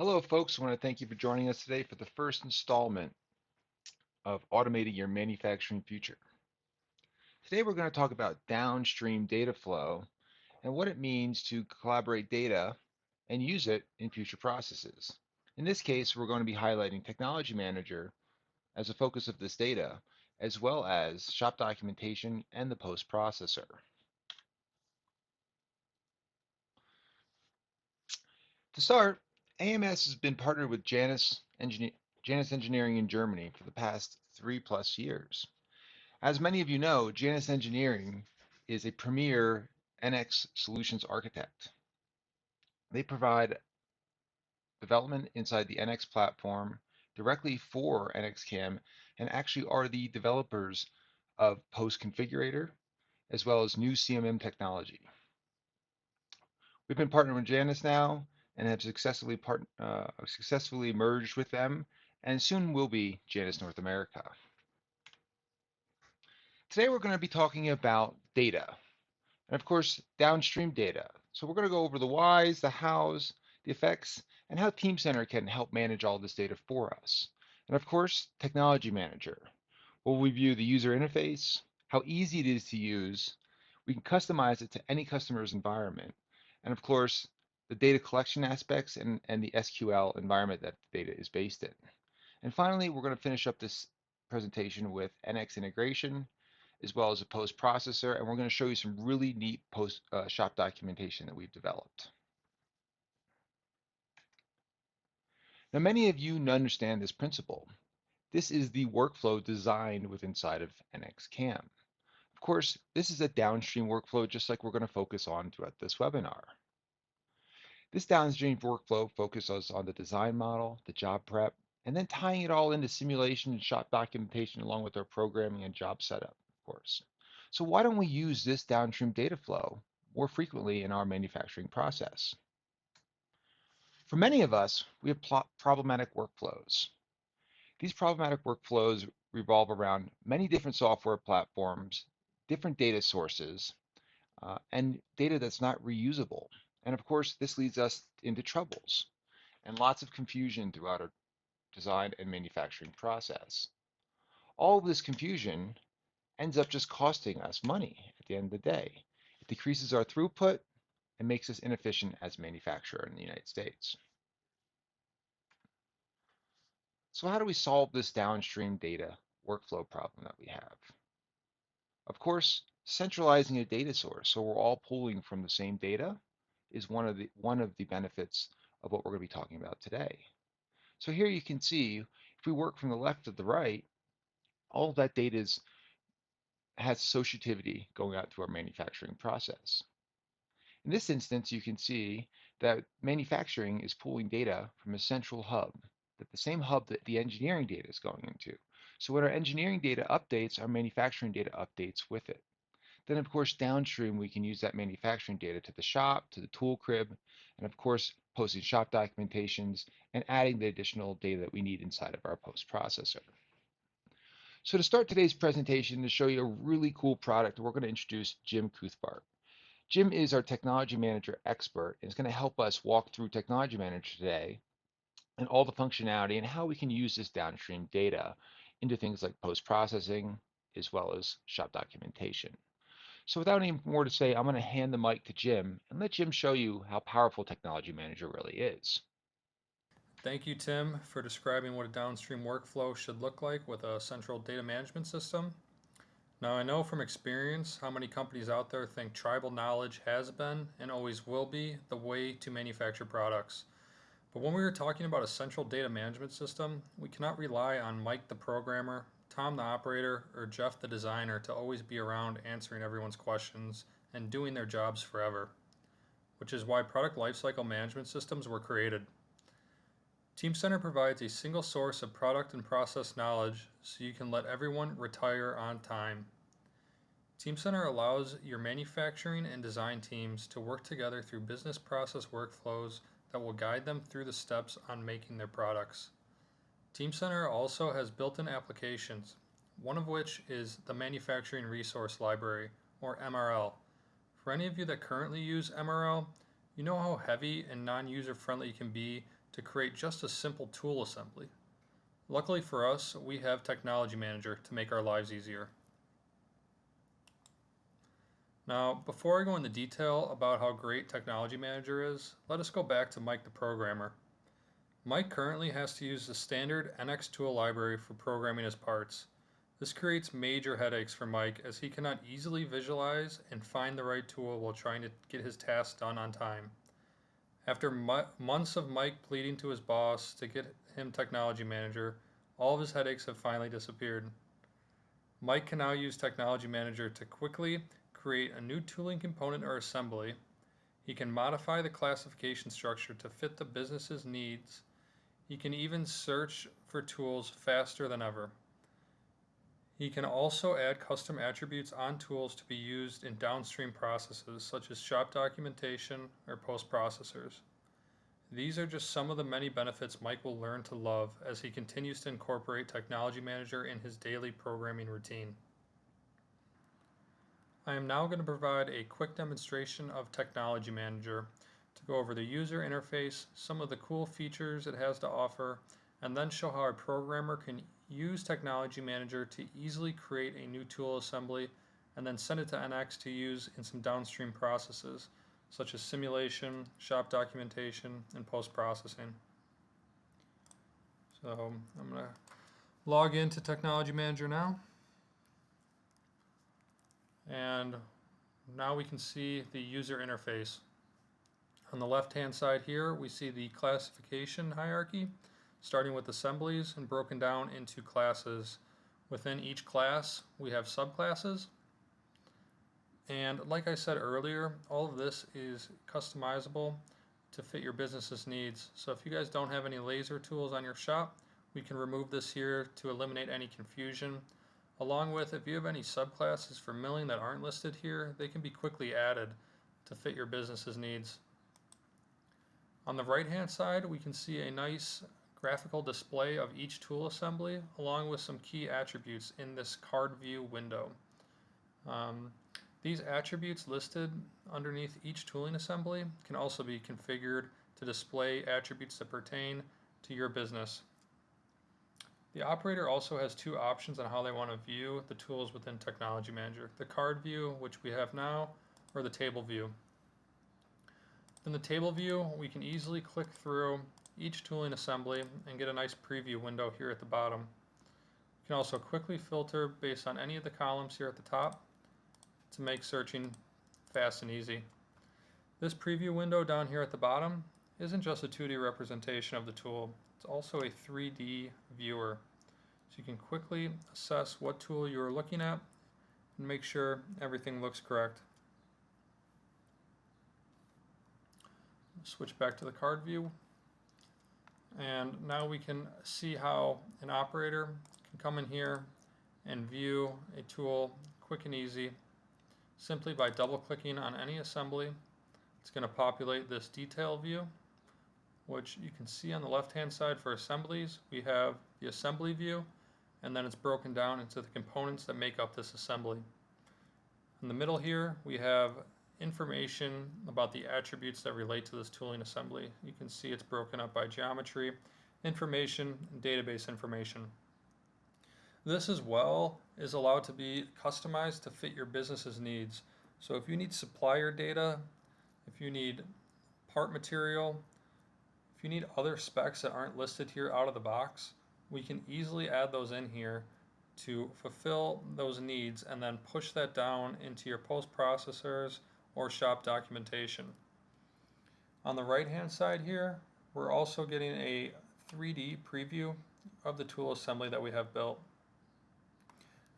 Hello, folks. I want to thank you for joining us today for the first installment of Automating Your Manufacturing Future. Today, we're going to talk about downstream data flow and what it means to collaborate data and use it in future processes. In this case, we're going to be highlighting Technology Manager as a focus of this data, as well as shop documentation and the post processor. To start, AMS has been partnered with Janus Engineering in Germany for the past 3+ years. As many of you know, JANUS Engineering is a premier NX solutions architect. They provide development inside the NX platform directly for NXCAM and actually are the developers of Post Configurator as well as new CMM technology. We've been partnered with JANUS now and have successfully merged with them, and soon will be JANUS North America. Today we're going to be talking about data, and of course, downstream data. So we're going to go over the whys, the hows, the effects, and how TeamCenter can help manage all this data for us. And of course, Technology Manager. We'll review the user interface, how easy it is to use. We can customize it to any customer's environment. And of course, the data collection aspects and the SQL environment that the data is based in. And finally, we're going to finish up this presentation with NX integration as well as a post processor, and we're going to show you some really neat post shop documentation that we've developed. Now, many of you understand this principle. This is the workflow designed with inside of NXCAM. Of course, this is a downstream workflow, just like we're going to focus on throughout this webinar. This downstream workflow focuses on the design model, the job prep, and then tying it all into simulation and shop documentation along with our programming and job setup, of course. So why don't we use this downstream data flow more frequently in our manufacturing process? For many of us, we have problematic workflows. These problematic workflows revolve around many different software platforms, different data sources, and data that's not reusable. And of course, this leads us into troubles and lots of confusion throughout our design and manufacturing process. All of this confusion ends up just costing us money at the end of the day. It decreases our throughput and makes us inefficient as a manufacturer in the United States. So how do we solve this downstream data workflow problem that we have? Of course, centralizing a data source so we're all pulling from the same data is one of the benefits of what we're going to be talking about today. So here you can see if we work from the left to the right, all of that data has associativity going out to our manufacturing process. In this instance, you can see that manufacturing is pulling data from a central hub, that the same hub that the engineering data is going into. So when our engineering data updates, our manufacturing data updates with it. Then, of course, downstream, we can use that manufacturing data to the shop, to the tool crib, and of course, posting shop documentations and adding the additional data that we need inside of our post processor. So to start today's presentation, to show you a really cool product, we're going to introduce Jim Kuthbart. Jim is our technology manager expert and is going to help us walk through Technology Manager today and all the functionality and how we can use this downstream data into things like post-processing as well as shop documentation. So without any more to say, I'm going to hand the mic to Jim and let Jim show you how powerful Technology Manager really is. Thank you, Tim, for describing what a downstream workflow should look like with a central data management system. Now, I know from experience how many companies out there think tribal knowledge has been and always will be the way to manufacture products. But when we are talking about a central data management system, we cannot rely on Mike the programmer, Tom the operator, or Jeff the designer to always be around answering everyone's questions and doing their jobs forever, which is why product lifecycle management systems were created. TeamCenter provides a single source of product and process knowledge so you can let everyone retire on time. TeamCenter allows your manufacturing and design teams to work together through business process workflows that will guide them through the steps on making their products. TeamCenter also has built-in applications, one of which is the Manufacturing Resource Library, or MRL. For any of you that currently use MRL, you know how heavy and non-user friendly it can be to create just a simple tool assembly. Luckily for us, we have Technology Manager to make our lives easier. Now, before I go into detail about how great Technology Manager is, let us go back to Mike the programmer. Mike currently has to use the standard NX tool library for programming his parts. This creates major headaches for Mike as he cannot easily visualize and find the right tool while trying to get his tasks done on time. After months of Mike pleading to his boss to get him Technology Manager, all of his headaches have finally disappeared. Mike can now use Technology Manager to quickly create a new tooling component or assembly. He can modify the classification structure to fit the business's needs. He can even search for tools faster than ever. He can also add custom attributes on tools to be used in downstream processes such as shop documentation or post-processors. These are just some of the many benefits Mike will learn to love as he continues to incorporate Technology Manager in his daily programming routine. I am now going to provide a quick demonstration of Technology Manager to go over the user interface, some of the cool features it has to offer, and then show how a programmer can use Technology Manager to easily create a new tool assembly and then send it to NX to use in some downstream processes, such as simulation, shop documentation, and post-processing. So I'm going to log into Technology Manager now. And now we can see the user interface. On the left-hand side here, we see the classification hierarchy, starting with assemblies and broken down into classes. Within each class, we have subclasses. And like I said earlier, all of this is customizable to fit your business's needs. So if you guys don't have any laser tools on your shop, we can remove this here to eliminate any confusion. Along with, if you have any subclasses for milling that aren't listed here, they can be quickly added to fit your business's needs. On the right-hand side, we can see a nice graphical display of each tool assembly, along with some key attributes in this card view window. These attributes listed underneath each tooling assembly can also be configured to display attributes that pertain to your business. The operator also has two options on how they want to view the tools within Technology Manager: the card view, which we have now, or the table view. In the table view, we can easily click through each tooling assembly and get a nice preview window here at the bottom. You can also quickly filter based on any of the columns here at the top to make searching fast and easy. This preview window down here at the bottom isn't just a 2D representation of the tool, it's also a 3D viewer. So you can quickly assess what tool you are looking at and make sure everything looks correct. Switch back to the card view. And now we can see how an operator can come in here and view a tool quick and easy simply by double clicking on any assembly. It's going to populate this detail view, which you can see on the left hand side for assemblies. We have the assembly view, and then it's broken down into the components that make up this assembly. In the middle here, we have information about the attributes that relate to this tooling assembly. You can see it's broken up by geometry, information, and database information. This as well is allowed to be customized to fit your business's needs. So if you need supplier data, if you need part material, if you need other specs that aren't listed here out of the box, we can easily add those in here to fulfill those needs and then push that down into your post-processors or shop documentation. On the right hand side here, we're also getting a 3D preview of the tool assembly that we have built.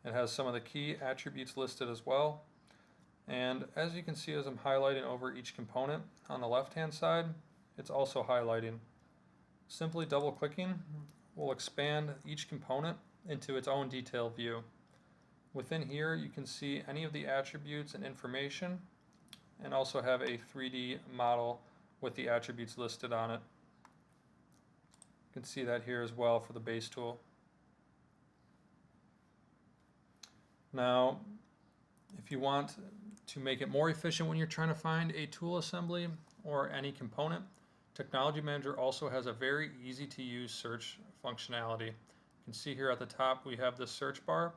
It has some of the key attributes listed as well. And as you can see, as I'm highlighting over each component on the left hand side, it's also highlighting. Simply double clicking will expand each component into its own detail view. Within here, you can see any of the attributes and information, and also have a 3D model with the attributes listed on it. You can see that here as well for the base tool. Now, if you want to make it more efficient when you're trying to find a tool assembly or any component, Technology Manager also has a very easy to use search functionality. You can see here at the top we have this search bar.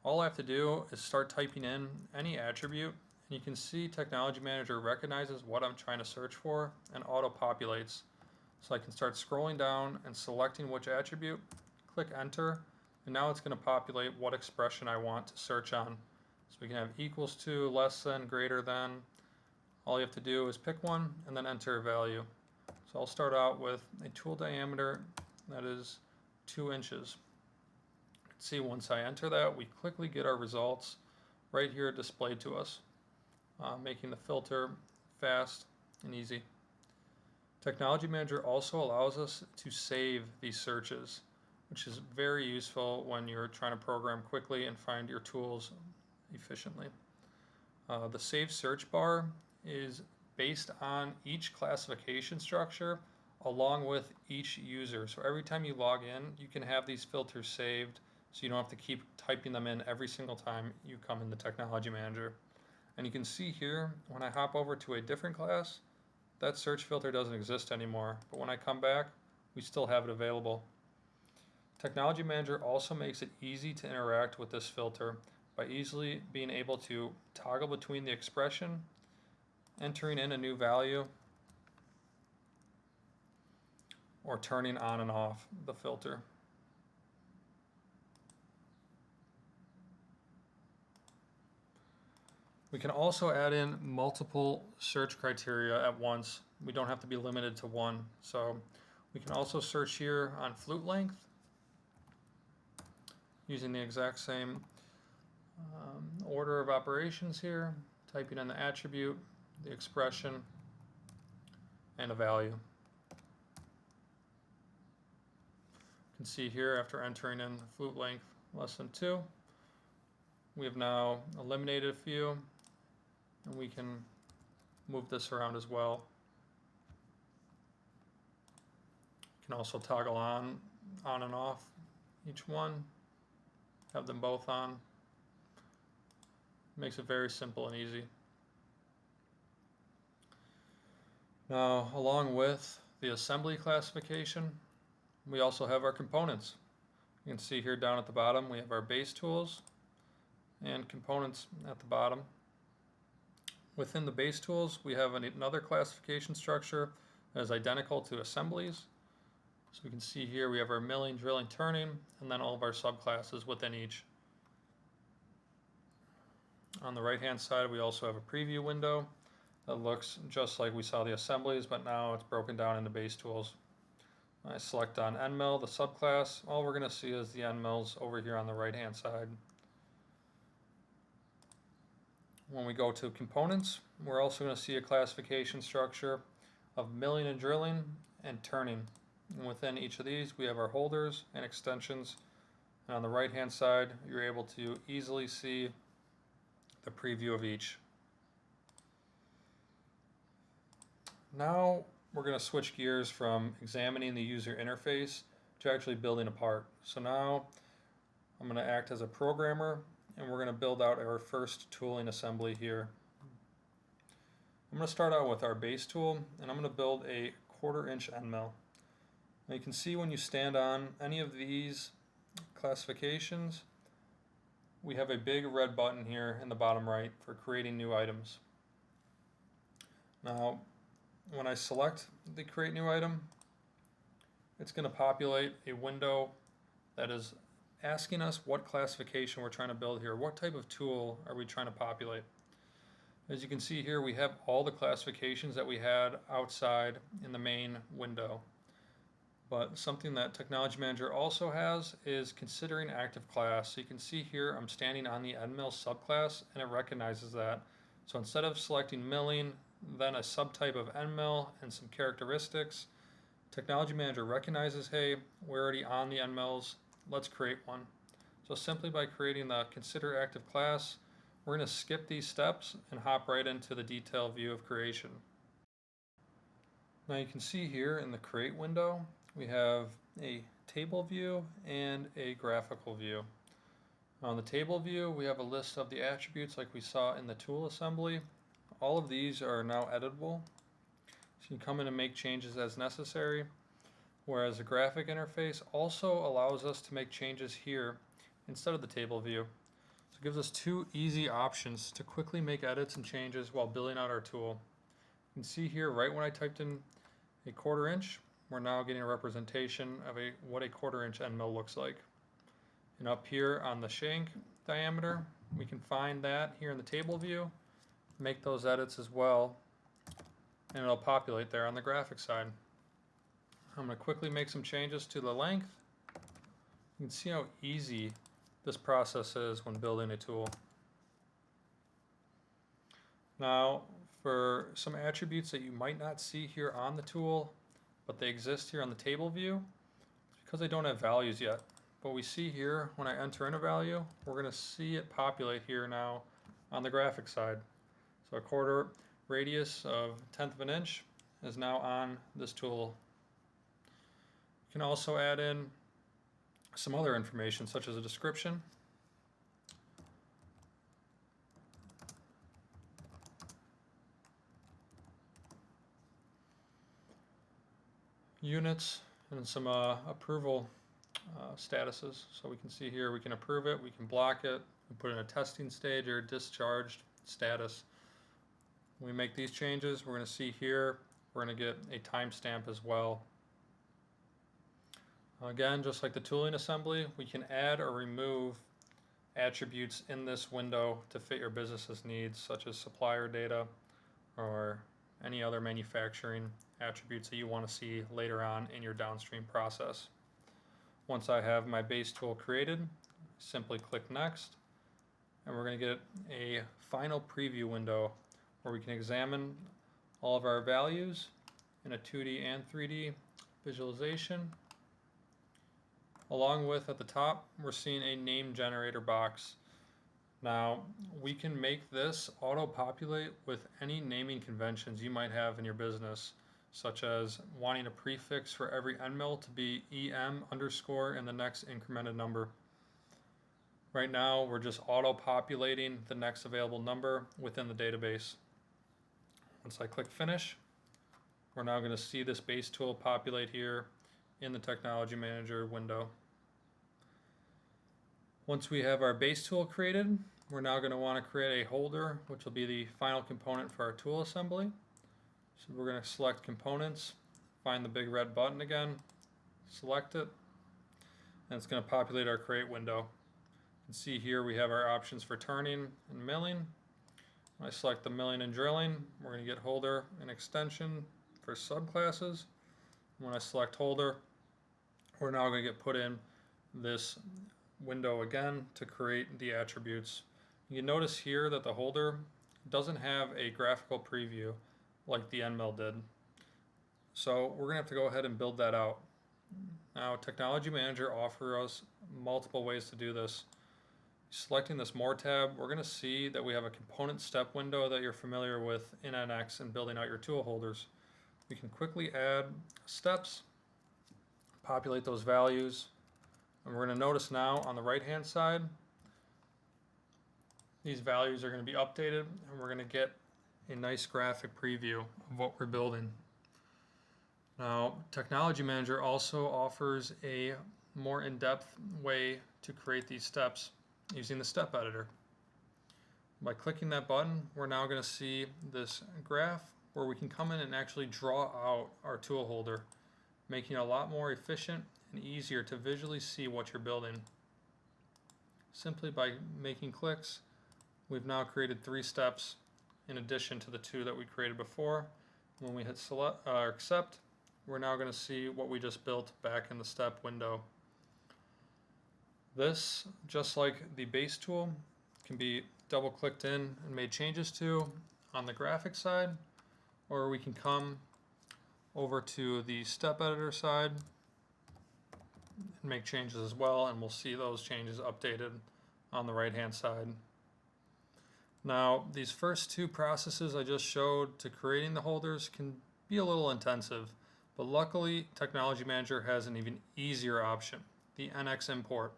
All I have to do is start typing in any attribute, and you can see Technology Manager recognizes what I'm trying to search for and auto-populates. So I can start scrolling down and selecting which attribute, click enter, and now it's going to populate what expression I want to search on. So we can have equals to, less than, greater than. All you have to do is pick one and then enter a value. So I'll start out with a tool diameter that is 2 inches. See, once I enter that, we quickly get our results right here displayed to us, making the filter fast and easy. Technology Manager also allows us to save these searches, which is very useful when you're trying to program quickly and find your tools efficiently. The Save Search bar is based on each classification structure along with each user. So every time you log in, you can have these filters saved so you don't have to keep typing them in every single time you come in the Technology Manager. And you can see here, when I hop over to a different class, that search filter doesn't exist anymore. But when I come back, we still have it available. Technology Manager also makes it easy to interact with this filter by easily being able to toggle between the expression, entering in a new value, or turning on and off the filter. We can also add in multiple search criteria at once. We don't have to be limited to one. So we can also search here on flute length using the exact same order of operations here, typing in the attribute, the expression, and a value. You can see here after entering in the flute length less than 2, we have now eliminated a few, and we can move this around as well. You can also toggle on and off each one, have them both on. Makes it very simple and easy. Now, along with the assembly classification, we also have our components. You can see here down at the bottom we have our base tools and components at the bottom. Within the base tools we have another classification structure that is identical to assemblies. So we can see here we have our milling, drilling, turning, and then all of our subclasses within each. On the right hand side we also have a preview window that looks just like we saw the assemblies, but now it's broken down into base tools. I select on end mill, the subclass. All we're going to see is the end mills over here on the right hand side. When we go to components, we're also going to see a classification structure of milling and drilling and turning. And within each of these we have our holders and extensions, and on the right hand side you're able to easily see the preview of each. Now we're going to switch gears from examining the user interface to actually building a part. So now I'm going to act as a programmer, and we're going to build out our first tooling assembly here. I'm going to start out with our base tool, and I'm going to build a 1/4 inch end mill. Now you can see when you stand on any of these classifications, we have a big red button here in the bottom right for creating new items. Now when I select the create new item, it's going to populate a window that is asking us what classification we're trying to build here. What type of tool are we trying to populate? As you can see here, we have all the classifications that we had outside in the main window. But something that Technology Manager also has is considering active class. So you can see here I'm standing on the end mill subclass, and it recognizes that. So instead of selecting milling, then a subtype of end mill and some characteristics, Technology Manager recognizes, hey, we're already on the end mills, let's create one. So simply by creating the consider active class, we're going to skip these steps and hop right into the detail view of creation. Now you can see here in the create window we have a table view and a graphical view. On the table view we have a list of the attributes like we saw in the tool assembly. All of these are now editable. So you can come in and make changes as necessary, whereas the graphic interface also allows us to make changes here instead of the table view. So it gives us two easy options to quickly make edits and changes while building out our tool. You can see here, right when I typed in a 1/4 inch, we're now getting a representation of what a 1/4 inch end mill looks like. And up here on the shank diameter, we can find that here in the table view, make those edits as well, and it'll populate there on the graphic side. I'm going to quickly make some changes to the length. You can see how easy this process is when building a tool. Now, for some attributes that you might not see here on the tool, but they exist here on the table view, because they don't have values yet. But we see here, when I enter in a value, we're going to see it populate here now on the graphic side. So a 1/4 radius of 1/10 of an inch is now on this tool. You can also add in some other information, such as a description, units, and some approval statuses. So we can see here, we can approve it, we can block it, we put in a testing stage or discharged status. When we make these changes, we're going to see here, we're going to get a timestamp as well. Again, just like the tooling assembly, we can add or remove attributes in this window to fit your business's needs, such as supplier data or any other manufacturing attributes that you want to see later on in your downstream process. Once I have my base tool created, simply click Next, and we're going to get a final preview window where we can examine all of our values in a 2D and 3D visualization. Along with, at the top, we're seeing a name generator box. Now, we can make this auto-populate with any naming conventions you might have in your business, such as wanting a prefix for every end mill to be EM underscore and the next incremented number. Right now, we're just auto-populating the next available number within the database. Once I click Finish, we're now going to see this base tool populate here in the Technology Manager window. Once we have our base tool created, we're now going to want to create a holder, which will be the final component for our tool assembly. So we're going to select Components, find the big red button again, select it, and it's going to populate our Create window. You can see here we have our options for turning and milling. When I select the milling and drilling, we're going to get holder and extension for subclasses. When I select holder, we're now going to get put in this window again to create the attributes. You can notice here that the holder doesn't have a graphical preview like the end mill did. So we're going to have to go ahead and build that out. Now, Technology Manager offers us multiple ways to do this. Selecting this More tab, we're going to see that we have a component step window that you're familiar with in NX and building out your tool holders. We can quickly add steps, populate those values, and we're going to notice now on the right hand side, these values are going to be updated, and we're going to get a nice graphic preview of what we're building. Now, Technology Manager also offers a more in-depth way to create these steps using the step editor. By clicking that button, we're now going to see this graph where we can come in and actually draw out our tool holder, making it a lot more efficient and easier to visually see what you're building. Simply by making clicks, we've now created 3 steps in addition to the 2 that we created before. When we hit select, accept, we're now going to see what we just built back in the step window. This, just like the base tool, can be double clicked in and made changes to on the graphic side, or we can come over to the step editor side and make changes as well, and we'll see those changes updated on the right hand side. Now, these first 2 processes I just showed to creating the holders can be a little intensive, but luckily Technology Manager has an even easier option, the NX import.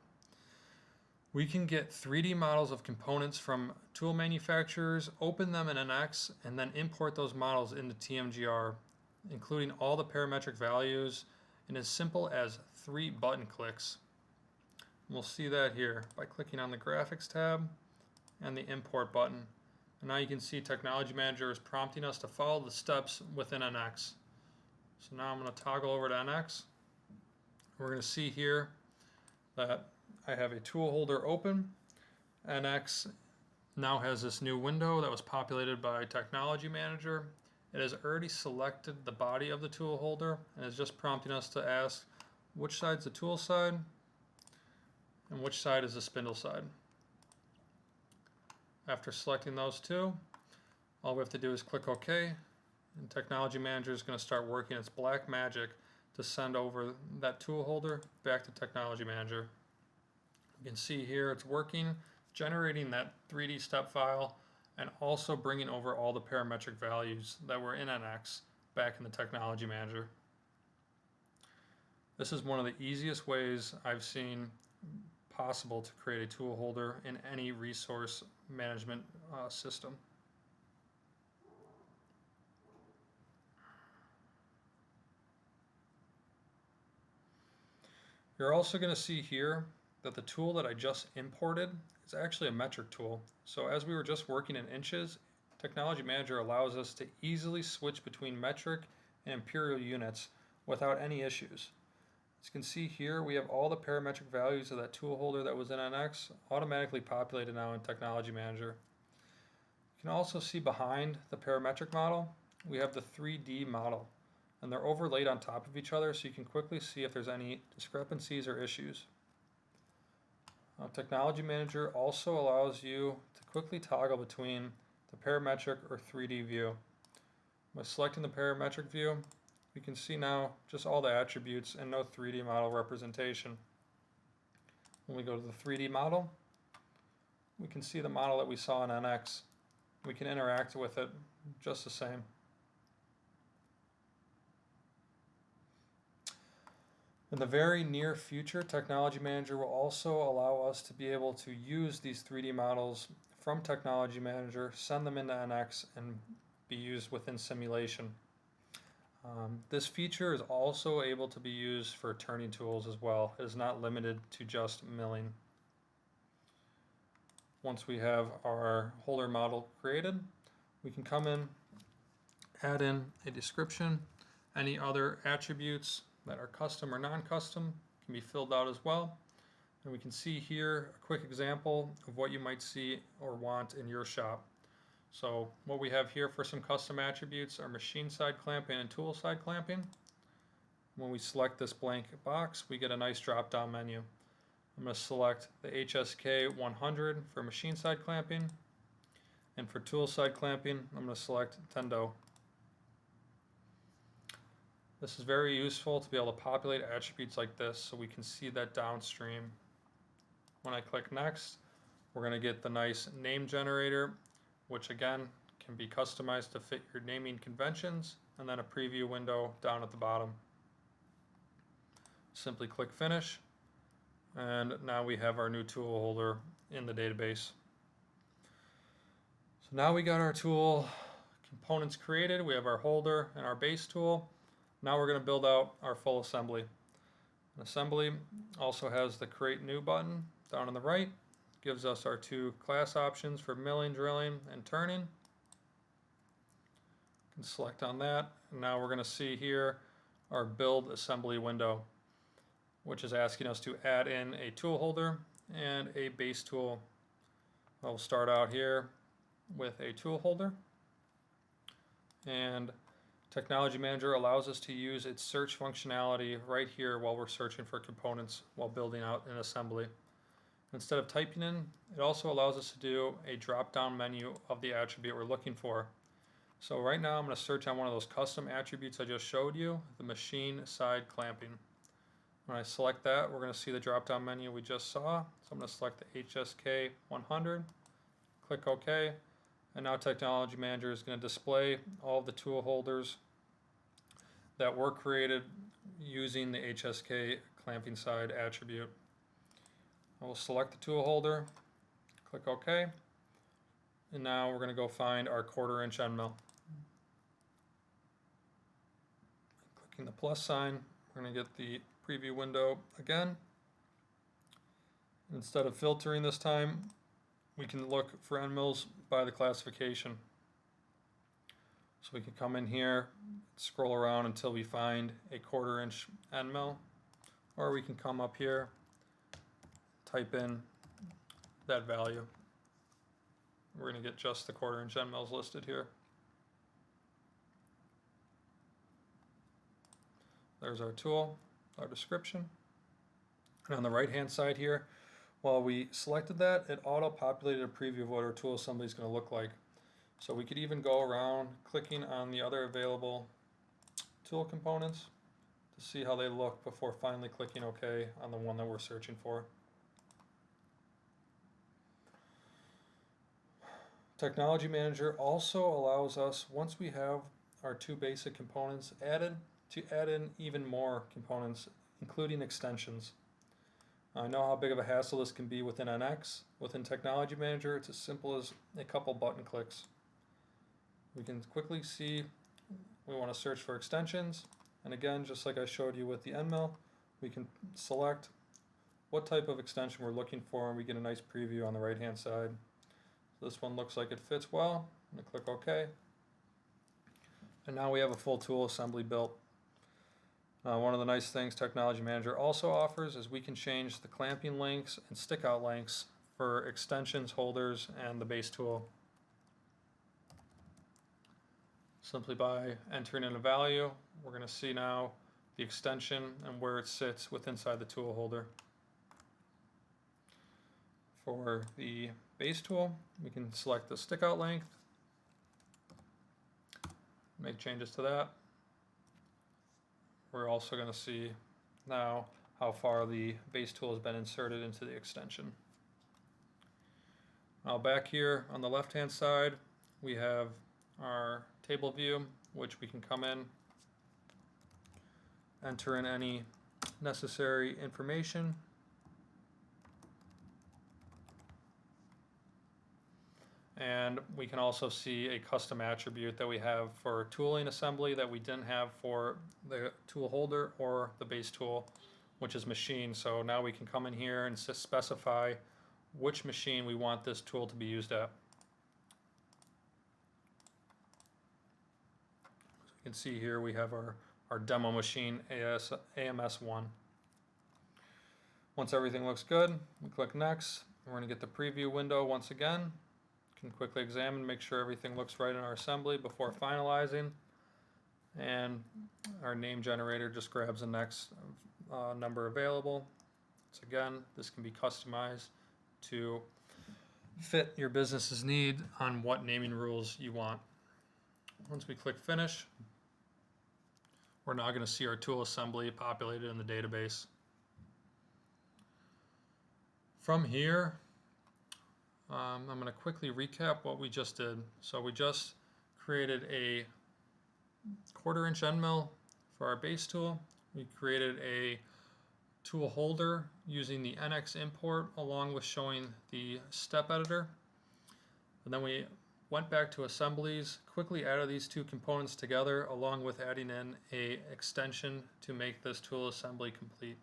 We can get 3D models of components from tool manufacturers, open them in NX, and then import those models into TMGR including all the parametric values in as simple as 3 button clicks. We'll see that here by clicking on the Graphics tab and the Import button. And now you can see Technology Manager is prompting us to follow the steps within NX. So now I'm going to toggle over to NX. We're going to see here that I have a tool holder open. NX now has this new window that was populated by Technology Manager. It has already selected the body of the tool holder and is just prompting us to ask which side's the tool side and which side is the spindle side. After selecting those two, all we have to do is click OK, and Technology Manager is going to start working its black magic to send over that tool holder back to Technology Manager. You can see here it's working, generating that 3D step file and also bringing over all the parametric values that were in NX back in the Technology Manager. This is one of the easiest ways I've seen possible to create a tool holder in any resource management system. You're also going to see here that the tool that I just imported is actually a metric tool. So as we were just working in inches, Technology Manager allows us to easily switch between metric and imperial units without any issues. As you can see here, we have all the parametric values of that tool holder that was in NX automatically populated now in Technology Manager. You can also see behind the parametric model, we have the 3D model, and they're overlaid on top of each other so you can quickly see if there's any discrepancies or issues. Technology Manager also allows you to quickly toggle between the parametric or 3D view. By selecting the parametric view, we can see now just all the attributes and no 3D model representation. When we go to the 3D model, we can see the model that we saw in NX. We can interact with it just the same. In the very near future, Technology Manager will also allow us to be able to use these 3D models from Technology Manager, send them into NX, and be used within simulation. This feature is also able to be used for turning tools as well. It is not limited to just milling. Once we have our holder model created, we can come in, add in a description, any other attributes that are custom or non-custom can be filled out as well. And we can see here a quick example of what you might see or want in your shop. So what we have here for some custom attributes are machine side clamping and tool side clamping. When we select this blank box, we get a nice drop down menu. I'm going to select the HSK 100 for machine side clamping, and for tool side clamping I'm going to select Tendo. This is very useful to be able to populate attributes like this so we can see that downstream. When I click next, we're going to get the nice name generator, which again can be customized to fit your naming conventions, and then a preview window down at the bottom. Simply click finish, and now we have our new tool holder in the database. So now we got our tool components created, we have our holder and our base tool. Now we're going to build out our full assembly. An assembly also has the create new button down on the right. Gives us our two class options for milling, drilling, and turning. You can select on that. And now we're going to see here our build assembly window, which is asking us to add in a tool holder and a base tool. I'll start out here with a tool holder, and Technology Manager allows us to use its search functionality right here while we're searching for components while building out an assembly. Instead of typing in, it also allows us to do a drop-down menu of the attribute we're looking for. So right now I'm going to search on one of those custom attributes I just showed you, the machine side clamping. When I select that, we're going to see the drop-down menu we just saw. So I'm going to select the HSK 100, click OK, and now Technology Manager is going to display all of the tool holders that were created using the HSK clamping side attribute. I will select the tool holder, click OK, and now we're going to go find our 1/4 inch end mill. Clicking the plus sign, we're going to get the preview window again. Instead of filtering this time, we can look for end mills by the classification. So we can come in here, scroll around until we find a 1/4 inch end mill, or we can come up here, type in that value. We're going to get just the 1/4 inch end mills listed here. There's our tool, our description. And on the right hand side here, while we selected that, it auto-populated a preview of what our tool assembly is going to look like. So we could even go around clicking on the other available tool components to see how they look before finally clicking OK on the one that we're searching for. Technology Manager also allows us, once we have our 2 basic components added, to add in even more components, including extensions. I know how big of a hassle this can be within NX. Within Technology Manager, it's as simple as a couple button clicks. We can quickly see we want to search for extensions, and again, just like I showed you with the end mill, we can select what type of extension we're looking for, and we get a nice preview on the right hand side. So this one looks like it fits well. I'm going to click OK, and now we have a full tool assembly built. One of the nice things Technology Manager also offers is we can change the clamping lengths and stick out lengths for extensions, holders, and the base tool. Simply by entering in a value, we're going to see now the extension and where it sits inside the tool holder. For the base tool, we can select the stick out length, make changes to that. We're also going to see now how far the base tool has been inserted into the extension. Now back here on the left hand side, we have our table view, which we can come in, enter in any necessary information, and we can also see a custom attribute that we have for tooling assembly that we didn't have for the tool holder or the base tool, which is machine. So now we can come in here and specify which machine we want this tool to be used at. So you can see here we have our demo machine AMS 1. Once everything looks good, we click next. We're going to get the preview window once again. Can quickly examine, make sure everything looks right in our assembly before finalizing, and our name generator just grabs the next number available. So again, this can be customized to fit your business's need on what naming rules you want. Once we click finish, we're now going to see our tool assembly populated in the database. From here, I'm going to quickly recap what we just did. So we just created a 1/4 inch end mill for our base tool. We created a tool holder using the NX import along with showing the step editor. And then we went back to assemblies, quickly added these 2 components together along with adding in a extension to make this tool assembly complete.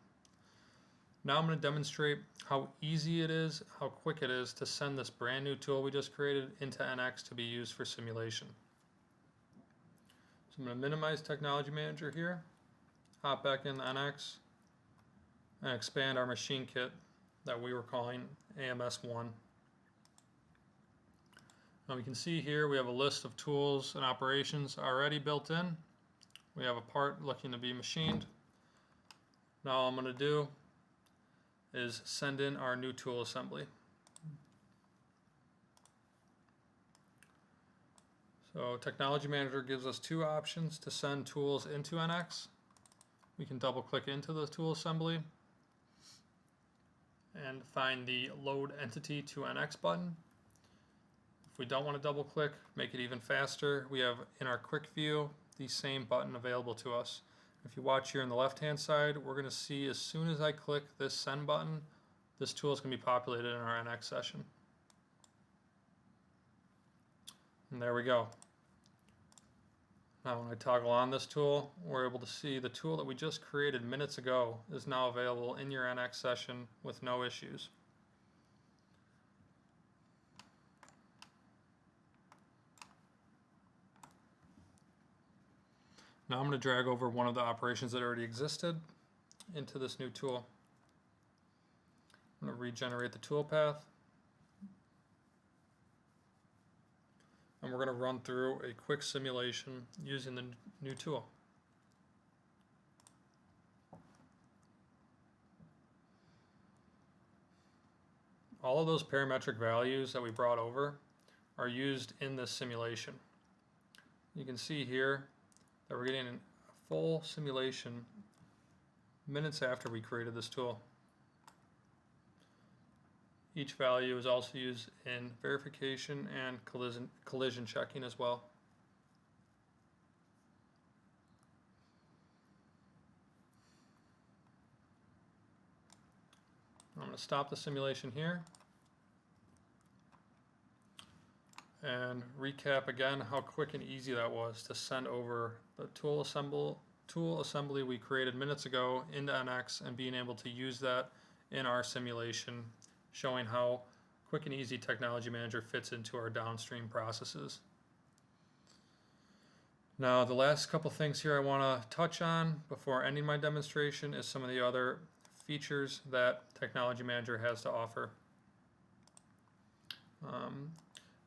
Now I'm going to demonstrate how easy it is, how quick it is to send this brand new tool we just created into NX to be used for simulation. So I'm going to minimize Technology Manager here, hop back in NX, and expand our machine kit that we were calling AMS 1. Now we can see here we have a list of tools and operations already built in. We have a part looking to be machined. Now all I'm going to do is send in our new tool assembly. So Technology Manager gives us 2 options to send tools into NX. We can double click into the tool assembly and find the Load Entity to NX button. If we don't want to double click, make it even faster, we have in our quick view the same button available to us. If you watch here on the left hand side, we're going to see as soon as I click this send button, this tool is going to be populated in our NX session. And there we go. Now when I toggle on this tool, we're able to see the tool that we just created minutes ago is now available in your NX session with no issues. Now I'm going to drag over one of the operations that already existed into this new tool. I'm going to regenerate the tool path. And we're going to run through a quick simulation using the new tool. All of those parametric values that we brought over are used in this simulation. You can see here that we're getting a full simulation minutes after we created this tool. Each value is also used in verification and collision checking as well. I'm going to stop the simulation here and recap again how quick and easy that was to send over the tool assembly we created minutes ago into NX and being able to use that in our simulation, showing how quick and easy Technology Manager fits into our downstream processes. Now, the last couple things here I want to touch on before ending my demonstration is some of the other features that Technology Manager has to offer.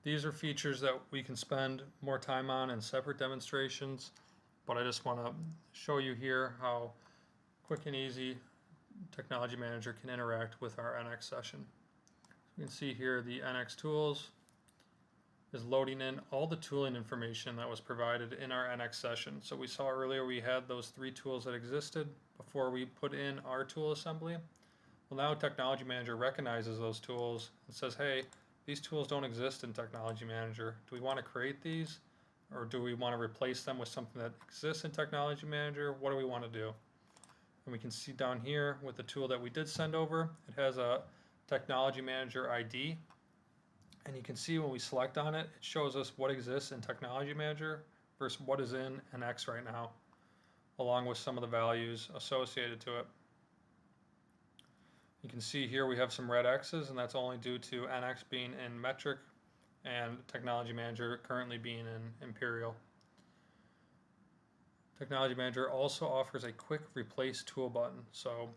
These are features that we can spend more time on in separate demonstrations, but I just want to show you here how quick and easy Technology Manager can interact with our NX session. You can see here the NX tools is loading in all the tooling information that was provided in our NX session. So we saw earlier we had those 3 tools that existed before we put in our tool assembly. Well, now Technology Manager recognizes those tools and says, hey, these tools don't exist in Technology Manager. Do we want to create these, or do we want to replace them with something that exists in Technology Manager? What do we want to do? And we can see down here with the tool that we did send over, it has a Technology Manager ID. And you can see when we select on it, it shows us what exists in Technology Manager versus what is in NX right now, along with some of the values associated to it. You can see here we have some red X's, and that's only due to NX being in metric and Technology Manager currently being in Imperial. Technology Manager also offers a quick replace tool button. So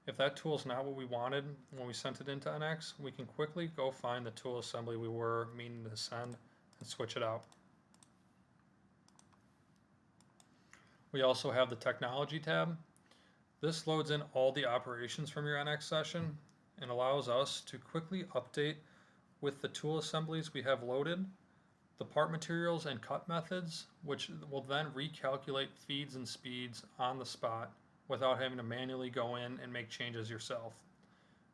if that tool is not what we wanted when we sent it into NX, we can quickly go find the tool assembly we were meaning to send and switch it out. We also have the Technology tab. This loads in all the operations from your NX session and allows us to quickly update with the tool assemblies we have loaded, the part materials and cut methods, which will then recalculate feeds and speeds on the spot without having to manually go in and make changes yourself,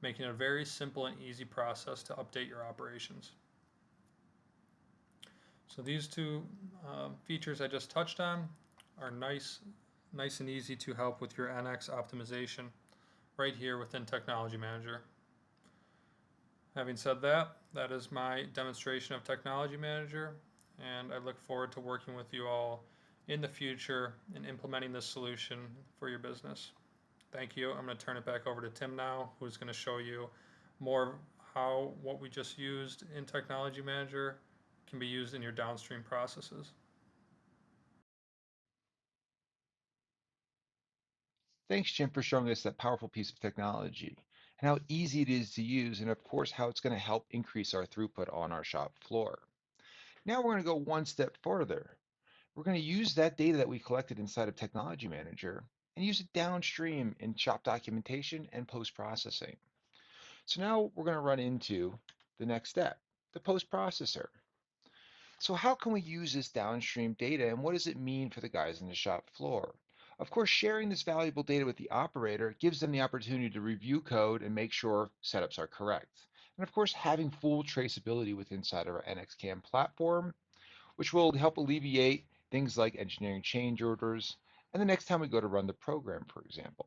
making it a very simple and easy process to update your operations. So these 2 features I just touched on are nice and easy to help with your NX optimization right here within Technology Manager. Having said that, that is my demonstration of Technology Manager, and I look forward to working with you all in the future in implementing this solution for your business. Thank you. I'm going to turn it back over to Tim now, who's going to show you more how what we just used in Technology Manager can be used in your downstream processes. Thanks, Jim, for showing us that powerful piece of technology and how easy it is to use, and of course, how it's going to help increase our throughput on our shop floor. Now we're going to go one step further. We're going to use that data that we collected inside of Technology Manager and use it downstream in shop documentation and post-processing. So now we're going to run into the next step, the post-processor. So how can we use this downstream data, and what does it mean for the guys on the shop floor? Of course, sharing this valuable data with the operator gives them the opportunity to review code and make sure setups are correct. And of course, having full traceability with inside our NXCAM platform, which will help alleviate things like engineering change orders and the next time we go to run the program, for example.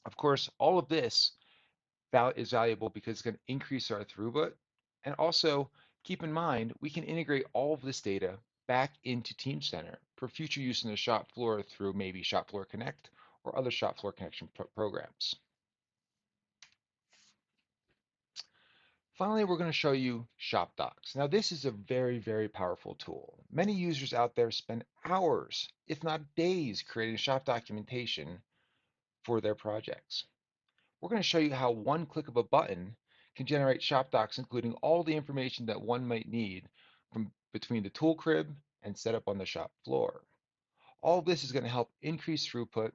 Of course, all of this is valuable because it's going to increase our throughput. And also, keep in mind, we can integrate all of this data back into TeamCenter for future use in the shop floor through maybe Shop Floor Connect or other shop floor connection programs. Finally, we're going to show you Shop Docs. Now, this is a very, very powerful tool. Many users out there spend hours, if not days, creating shop documentation for their projects. We're going to show you how one click of a button can generate shop docs, including all the information that one might need from between the tool crib and setup on the shop floor. All of this is going to help increase throughput,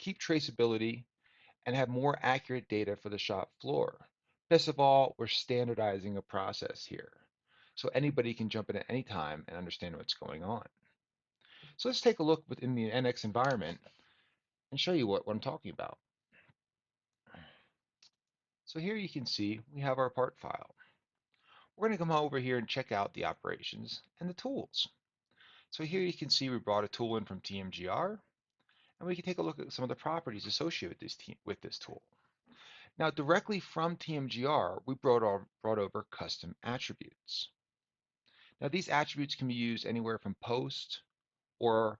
keep traceability, and have more accurate data for the shop floor. Best of all, we're standardizing a process here, so anybody can jump in at any time and understand what's going on. So let's take a look within the NX environment and show you what I'm talking about. So here you can see we have our part file. We're going to come over here and check out the operations and the tools. So here you can see we brought a tool in from TMGR, and we can take a look at some of the properties associated with this tool. Now, directly from TMGR, we brought over custom attributes. Now, these attributes can be used anywhere from post or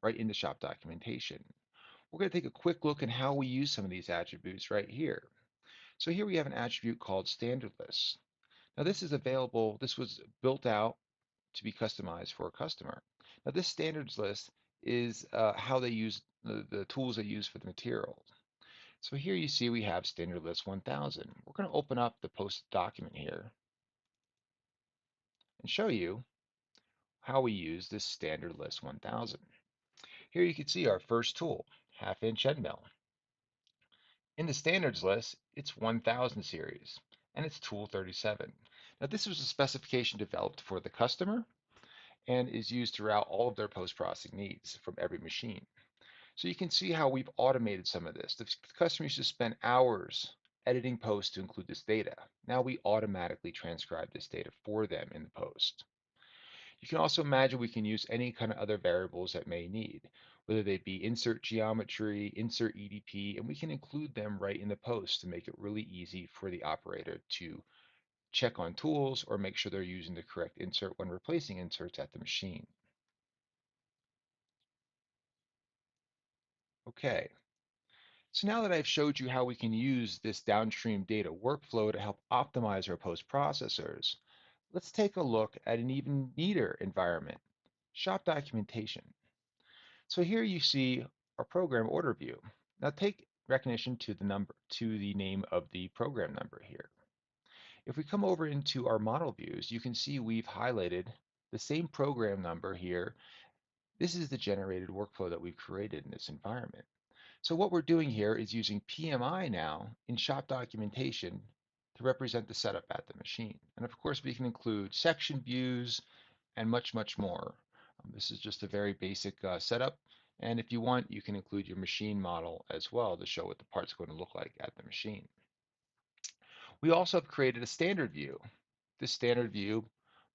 right in the shop documentation. We're going to take a quick look at how we use some of these attributes right here. So here we have an attribute called standard list. Now, this was built out to be customized for a customer. Now, this standards list is how they use the tools they use for the materials. So here you see we have standard list 1000. We're going to open up the post document here and show you how we use this standard list 1000. Here you can see our first tool, half-inch end mill. In the standards list, it's 1000 series, and it's tool 37. Now this was a specification developed for the customer and is used throughout all of their post-processing needs from every machine. So you can see how we've automated some of this. The customer used to spend hours editing posts to include this data. Now we automatically transcribe this data for them in the post. You can also imagine we can use any kind of other variables that may need, whether they be insert geometry, insert EDP, and we can include them right in the post to make it really easy for the operator to check on tools or make sure they're using the correct insert when replacing inserts at the machine. Okay, so now that I've showed you how we can use this downstream data workflow to help optimize our post processors, let's take a look at an even neater environment, shop documentation. So here you see our program order view. Now take recognition to the name of the program number here. If we come over into our model views, you can see we've highlighted the same program number here. This is the generated workflow that we've created in this environment. So what we're doing here is using PMI now in shop documentation to represent the setup at the machine. And of course, we can include section views and much, much more. This is just a very basic setup. And if you want, you can include your machine model as well to show what the part's going to look like at the machine. We also have created a standard view. This standard view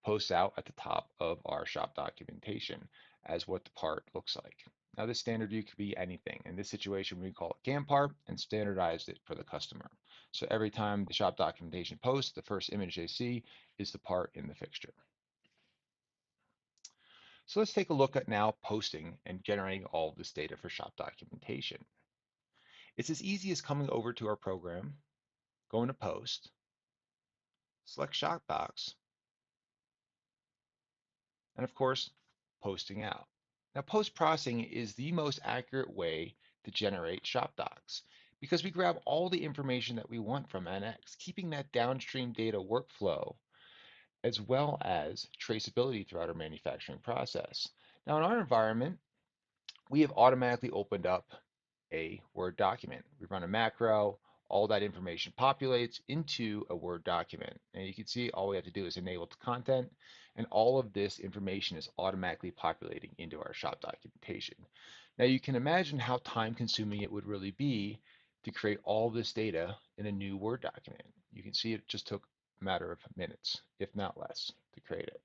posts out at the top of our shop documentation as what the part looks like. Now this standard view could be anything. In this situation, we call it CAM part and standardized it for the customer. So every time the shop documentation posts, the first image they see is the part in the fixture. So let's take a look at now posting and generating all of this data for shop documentation. It's as easy as coming over to our program, going to post, select shop docs, and of course, posting out. Now, post-processing is the most accurate way to generate shop docs because we grab all the information that we want from NX, keeping that downstream data workflow as well as traceability throughout our manufacturing process. Now, in our environment, we have automatically opened up a Word document. We run a macro, all that information populates into a Word document. And you can see all we have to do is enable the content, and all of this information is automatically populating into our shop documentation. Now you can imagine how time consuming it would really be to create all this data in a new Word document. You can see it just took a matter of minutes, if not less, to create it.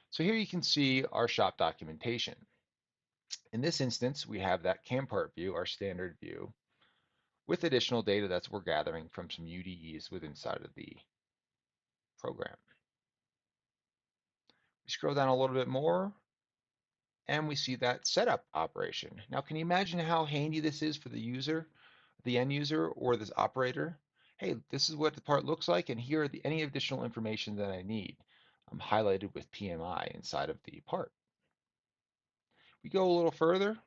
So here you can see our shop documentation. In this instance, we have that CAM part view, our standard view, with additional data that we're gathering from some UDEs within inside of the program. We scroll down a little bit more, and we see that setup operation. Now, can you imagine how handy this is for the user, the end user, or this operator? Hey, this is what the part looks like, and here are any additional information that I need. I'm highlighted with PMI inside of the part. We go a little further,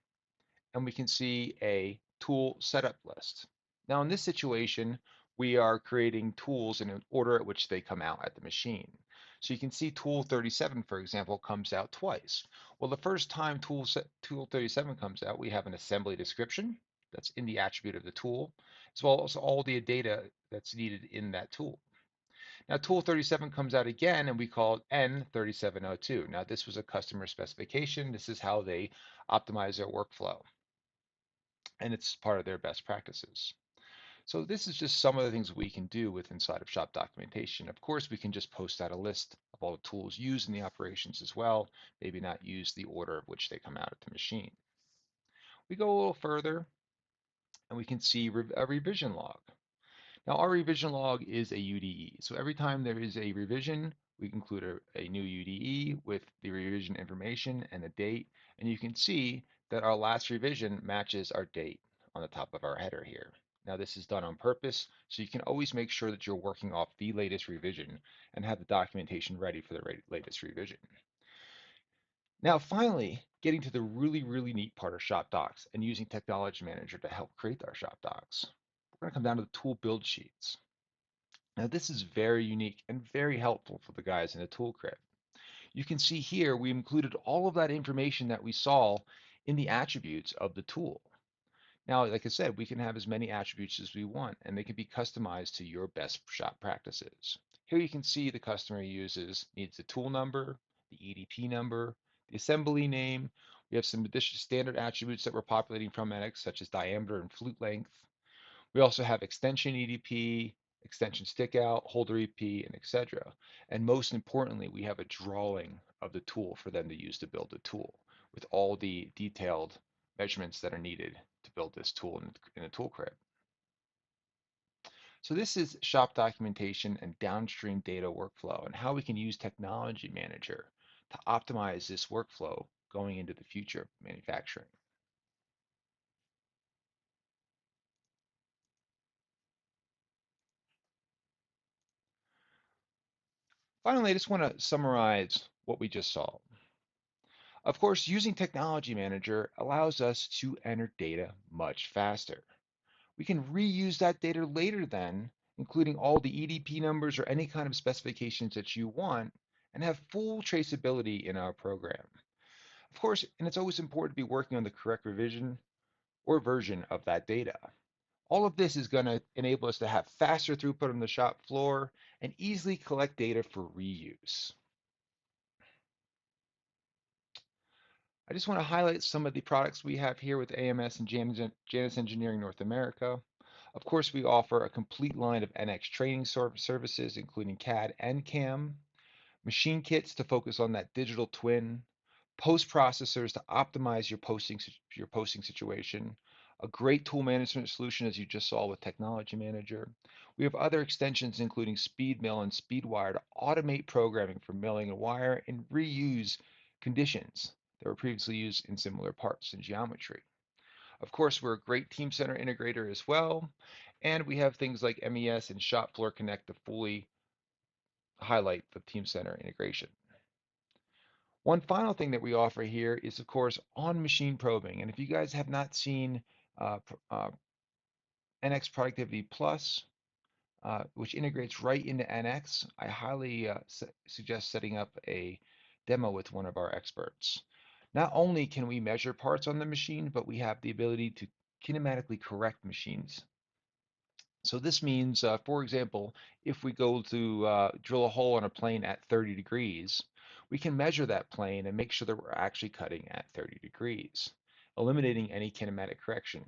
and we can see a tool setup list. Now, in this situation, we are creating tools in an order at which they come out at the machine. So you can see tool 37, for example, comes out twice. Well, the first time tool 37 comes out, we have an assembly description that's in the attribute of the tool, as well as all the data that's needed in that tool. Now, tool 37 comes out again, and we call it N3702. Now, this was a customer specification. This is how they optimize their workflow, and it's part of their best practices. So this is just some of the things we can do with inside of shop documentation. Of course, we can just post out a list of all the tools used in the operations as well, maybe not use the order of which they come out of the machine. We go a little further and we can see a revision log. Now our revision log is a UDE. So every time there is a revision, we include a new UDE with the revision information and the date. And you can see that our last revision matches our date on the top of our header here. Now this is done on purpose, so you can always make sure that you're working off the latest revision and have the documentation ready for the latest revision. Now finally, getting to the really neat part of shop docs and using Technology Manager to help create our shop docs. We're going to come down to the tool build sheets. Now this is very unique and very helpful for the guys in the tool crib. You can see here we included all of that information that we saw in the attributes of the tool. Now, like I said, we can have as many attributes as we want, and they can be customized to your best shop practices. Here you can see the customer needs the tool number, the EDP number, the assembly name. We have some additional standard attributes that we're populating from NX, such as diameter and flute length. We also have extension EDP, extension stickout, holder EP, and etc. And most importantly, we have a drawing of the tool for them to use to build the tool with all the detailed measurements that are needed to build this tool in a tool crib. So this is shop documentation and downstream data workflow and how we can use Technology Manager to optimize this workflow going into the future of manufacturing. Finally, I just want to summarize what we just saw. Of course, using Technology Manager allows us to enter data much faster. We can reuse that data later then, including all the EDP numbers or any kind of specifications that you want, and have full traceability in our program. Of course, and it's always important to be working on the correct revision or version of that data. All of this is going to enable us to have faster throughput on the shop floor and easily collect data for reuse. I just want to highlight some of the products we have here with AMS and JANUS Engineering North America. Of course, we offer a complete line of NX training services, including CAD and CAM, machine kits to focus on that digital twin, post processors to optimize your posting situation, a great tool management solution as you just saw with Technology Manager. We have other extensions including Speedmill and Speedwire to automate programming for milling and wire and reuse conditions that were previously used in similar parts and geometry. Of course, we're a great TeamCenter integrator as well, and we have things like MES and Shop Floor Connect to fully highlight the TeamCenter integration. One final thing that we offer here is, of course, on-machine probing. And if you guys have not seen uh, NX Productivity Plus, which integrates right into NX, I highly suggest setting up a demo with one of our experts. Not only can we measure parts on the machine, but we have the ability to kinematically correct machines. So this means, for example, if we go to drill a hole on a plane at 30 degrees, we can measure that plane and make sure that we're actually cutting at 30 degrees, eliminating any kinematic correction,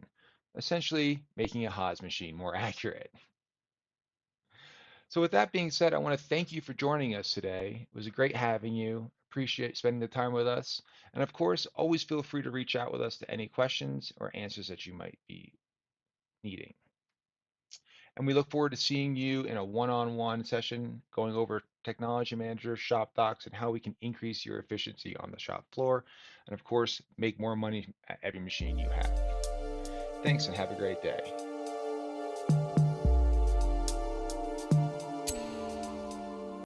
essentially making a Haas machine more accurate. So with that being said, I want to thank you for joining us today. It was great having you. Appreciate spending the time with us. And of course, always feel free to reach out with us to any questions or answers that you might be needing. And we look forward to seeing you in a one-on-one session going over technology managers, shop docs, and how we can increase your efficiency on the shop floor. And of course, make more money at every machine you have. Thanks and have a great day.